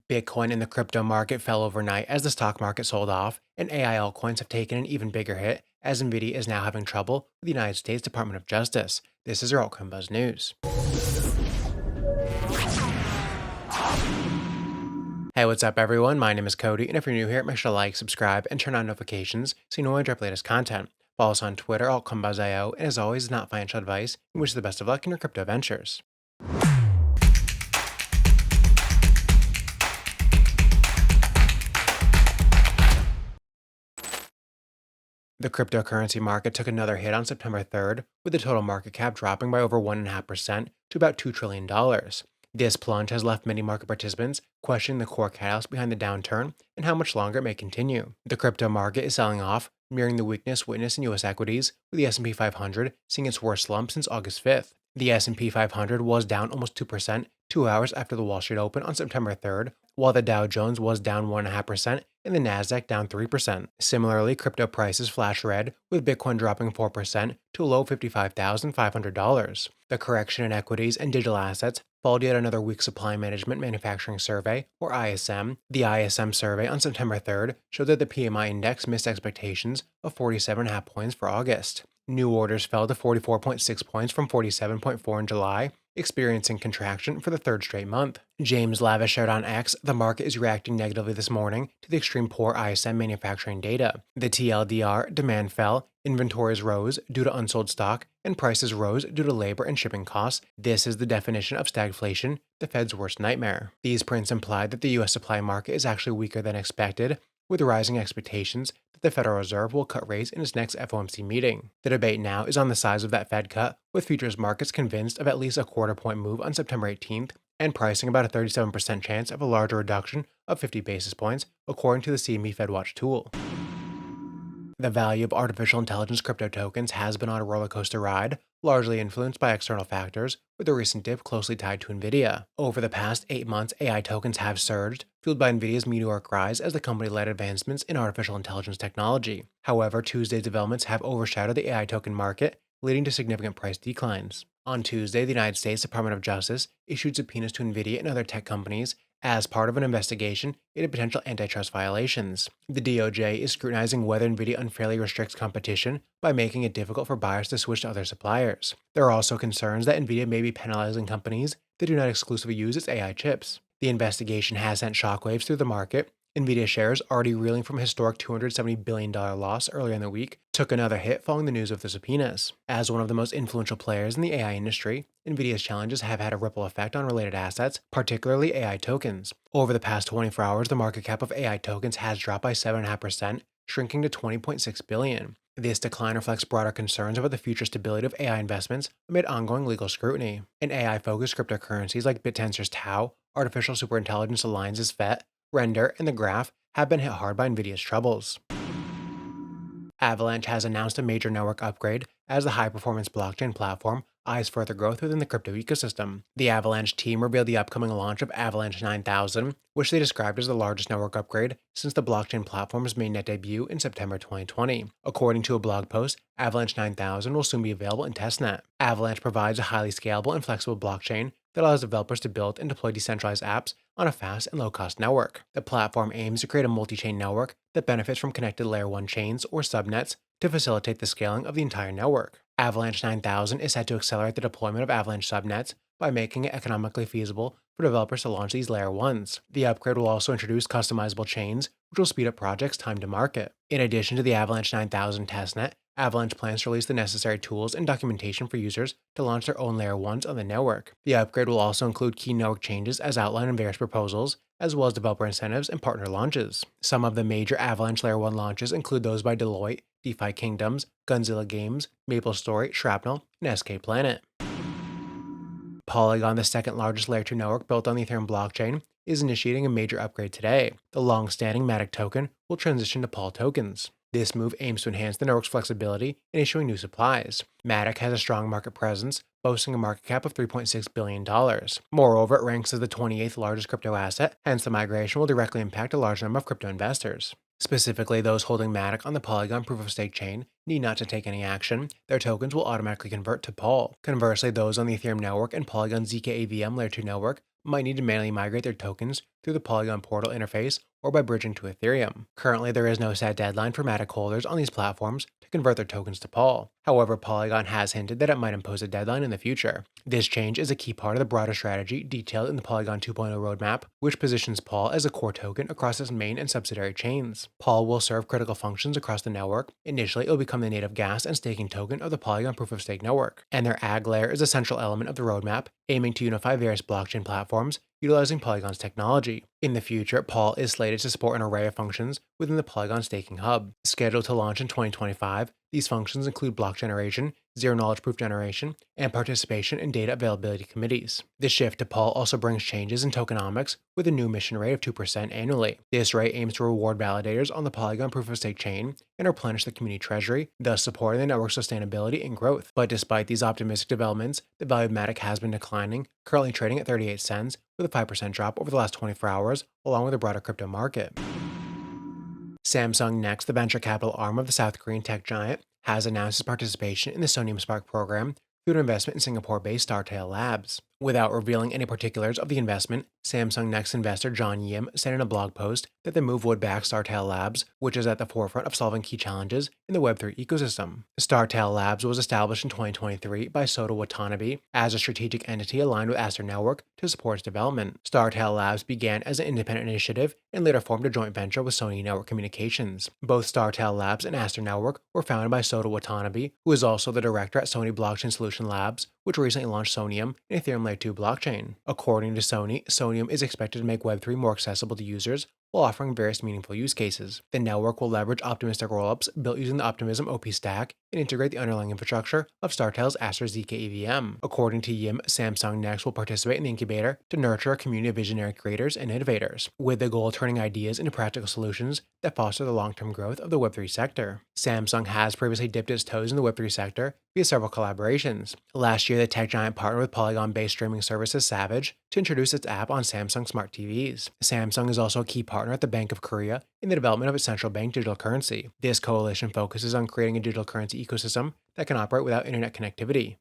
Bitcoin in the crypto market fell overnight as the stock market sold off, and AI altcoins have taken an even bigger hit as Nvidia is now having trouble with the United States Department of Justice. This is your Altcoin Buzz News. Hey, what's up everyone? My name is Cody, and if you're new here, make sure to like, subscribe, and turn on notifications so you know when I drop the latest content. Follow us on Twitter, Altcoin Buzz IO, and as always, it's not financial advice, and wish you the best of luck in your crypto ventures. The cryptocurrency market took another hit on September 3rd, with the total market cap dropping by over 1.5% to about $2 trillion. This plunge has left many market participants questioning the core catalyst behind the downturn and how much longer it may continue. The crypto market is selling off, mirroring the weakness witnessed in US equities, with the S&P 500 seeing its worst slump since August 5th. The S&P 500 was down almost 2% 2 hours after the Wall Street Open on September 3rd, while the Dow Jones was down 1.5% and the Nasdaq down 3%. Similarly, crypto prices flashed red, with Bitcoin dropping 4% to a low $55,500. The correction in equities and digital assets followed yet another weak supply management manufacturing survey, or ISM. The ISM survey on September 3rd showed that the PMI index missed expectations of 47.5 points for August. New orders fell to 44.6 points from 47.4 in July, experiencing contraction for the third straight month. James Lavish shared on X, the market is reacting negatively this morning to the extreme poor ISM manufacturing data. The TLDR demand fell, inventories rose due to unsold stock, and prices rose due to labor and shipping costs. This is the definition of stagflation, the Fed's worst nightmare. These prints implied that the US supply market is actually weaker than expected, with rising expectations that the Federal Reserve will cut rates in its next FOMC meeting. The debate now is on the size of that Fed cut, with futures markets convinced of at least a quarter-point move on September 18th, and pricing about a 37% chance of a larger reduction of 50 basis points, according to the CME FedWatch tool. The value of artificial intelligence crypto tokens has been on a roller coaster ride, largely influenced by external factors, with the recent dip closely tied to Nvidia. Over the past 8 months, AI tokens have surged, fueled by Nvidia's meteoric rise as the company led advancements in artificial intelligence technology. However, Tuesday's developments have overshadowed the AI token market, leading to significant price declines. On Tuesday, the United States Department of Justice issued subpoenas to Nvidia and other tech companies as part of an investigation into potential antitrust violations. The DOJ is scrutinizing whether Nvidia unfairly restricts competition by making it difficult for buyers to switch to other suppliers. There are also concerns that Nvidia may be penalizing companies that do not exclusively use its AI chips. The investigation has sent shockwaves through the market. Nvidia shares, already reeling from a historic $270 billion loss earlier in the week, took another hit following the news of the subpoenas. As one of the most influential players in the AI industry, Nvidia's challenges have had a ripple effect on related assets, particularly AI tokens. Over the past 24 hours, the market cap of AI tokens has dropped by 7.5%, shrinking to $20.6 billion. This decline reflects broader concerns about the future stability of AI investments amid ongoing legal scrutiny. In AI-focused cryptocurrencies like BitTensor's Tau, Artificial Superintelligence Alliance's FET, Render, and the Graph have been hit hard by Nvidia's troubles. Avalanche has announced a major network upgrade as the high-performance blockchain platform eyes further growth within the crypto ecosystem. The Avalanche team revealed the upcoming launch of Avalanche 9000, which they described as the largest network upgrade since the blockchain platform's mainnet debut in September 2020. According to a blog post, Avalanche 9000 will soon be available in testnet. Avalanche provides a highly scalable and flexible blockchain that allows developers to build and deploy decentralized apps on a fast and low-cost network. The platform aims to create a multi-chain network that benefits from connected Layer 1 chains or subnets to facilitate the scaling of the entire network. Avalanche 9000 is set to accelerate the deployment of Avalanche subnets by making it economically feasible for developers to launch these Layer 1s. The upgrade will also introduce customizable chains, which will speed up projects' time to market. In addition to the Avalanche 9000 testnet, Avalanche plans to release the necessary tools and documentation for users to launch their own Layer 1s on the network. The upgrade will also include key network changes as outlined in various proposals, as well as developer incentives and partner launches. Some of the major Avalanche Layer 1 launches include those by Deloitte, DeFi Kingdoms, Gunzilla Games, MapleStory, Shrapnel, and SK Planet. Polygon, the second largest Layer 2 network built on the Ethereum blockchain, is initiating a major upgrade today. The long-standing Matic token will transition to POL tokens. This move aims to enhance the network's flexibility in issuing new supplies. Matic has a strong market presence, boasting a market cap of $3.6 billion. Moreover, it ranks as the 28th largest crypto asset, hence the migration will directly impact a large number of crypto investors. Specifically, those holding Matic on the Polygon proof-of-stake chain need not to take any action. Their tokens will automatically convert to POL. Conversely, those on the Ethereum network and Polygon zk AVM Layer 2 network might need to manually migrate their tokens through the Polygon portal interface or by bridging to Ethereum. Currently, there is no set deadline for Matic holders on these platforms to convert their tokens to POL. However, Polygon has hinted that it might impose a deadline in the future. This change is a key part of the broader strategy detailed in the Polygon 2.0 roadmap, which positions POL as a core token across its main and subsidiary chains. POL will serve critical functions across the network. Initially, it will become the native gas and staking token of the Polygon proof-of-stake network, and their AG layer is a central element of the roadmap, aiming to unify various blockchain platforms utilizing Polygon's technology. In the future, POL is slated to support an array of functions within the Polygon staking hub. Scheduled to launch in 2025, these functions include block generation, zero-knowledge proof generation, and participation in data availability committees. This shift to POL also brings changes in tokenomics with a new emission rate of 2% annually. This rate aims to reward validators on the Polygon proof-of-stake chain and replenish the community treasury, thus supporting the network's sustainability and growth. But despite these optimistic developments, the value of Matic has been declining, currently trading at 38 cents, with a 5% drop over the last 24 hours, along with the broader crypto market. Samsung Next, the venture capital arm of the South Korean tech giant, has announced its participation in the Sonium Spark program through an investment in Singapore-based Startail Labs. Without revealing any particulars of the investment, Samsung Next investor John Yim said in a blog post that the move would back Startail Labs, which is at the forefront of solving key challenges in the Web3 ecosystem. Startail Labs was established in 2023 by Sota Watanabe as a strategic entity aligned with Aster Network to support its development. Startail Labs began as an independent initiative and later formed a joint venture with Sony Network Communications. Both Startail Labs and Aster Network were founded by Sota Watanabe, who is also the director at Sony Blockchain Solution Labs, which recently launched Sonium, an Ethereum Layer 2 blockchain. According to Sony, Sonium is expected to make Web3 more accessible to users while offering various meaningful use cases. The network will leverage optimistic rollups built using the Optimism OP stack and integrate the underlying infrastructure of Startail's Aster ZK EVM. According to Yim, Samsung Next will participate in the incubator to nurture a community of visionary creators and innovators, with the goal of turning ideas into practical solutions that foster the long-term growth of the Web3 sector. Samsung has previously dipped its toes in the Web3 sector via several collaborations. Last year, the tech giant partnered with Polygon-based streaming services Savage to introduce its app on Samsung smart TVs. Samsung is also a key partner at the Bank of Korea in the development of its central bank digital currency. This coalition focuses on creating a digital currency ecosystem that can operate without internet connectivity.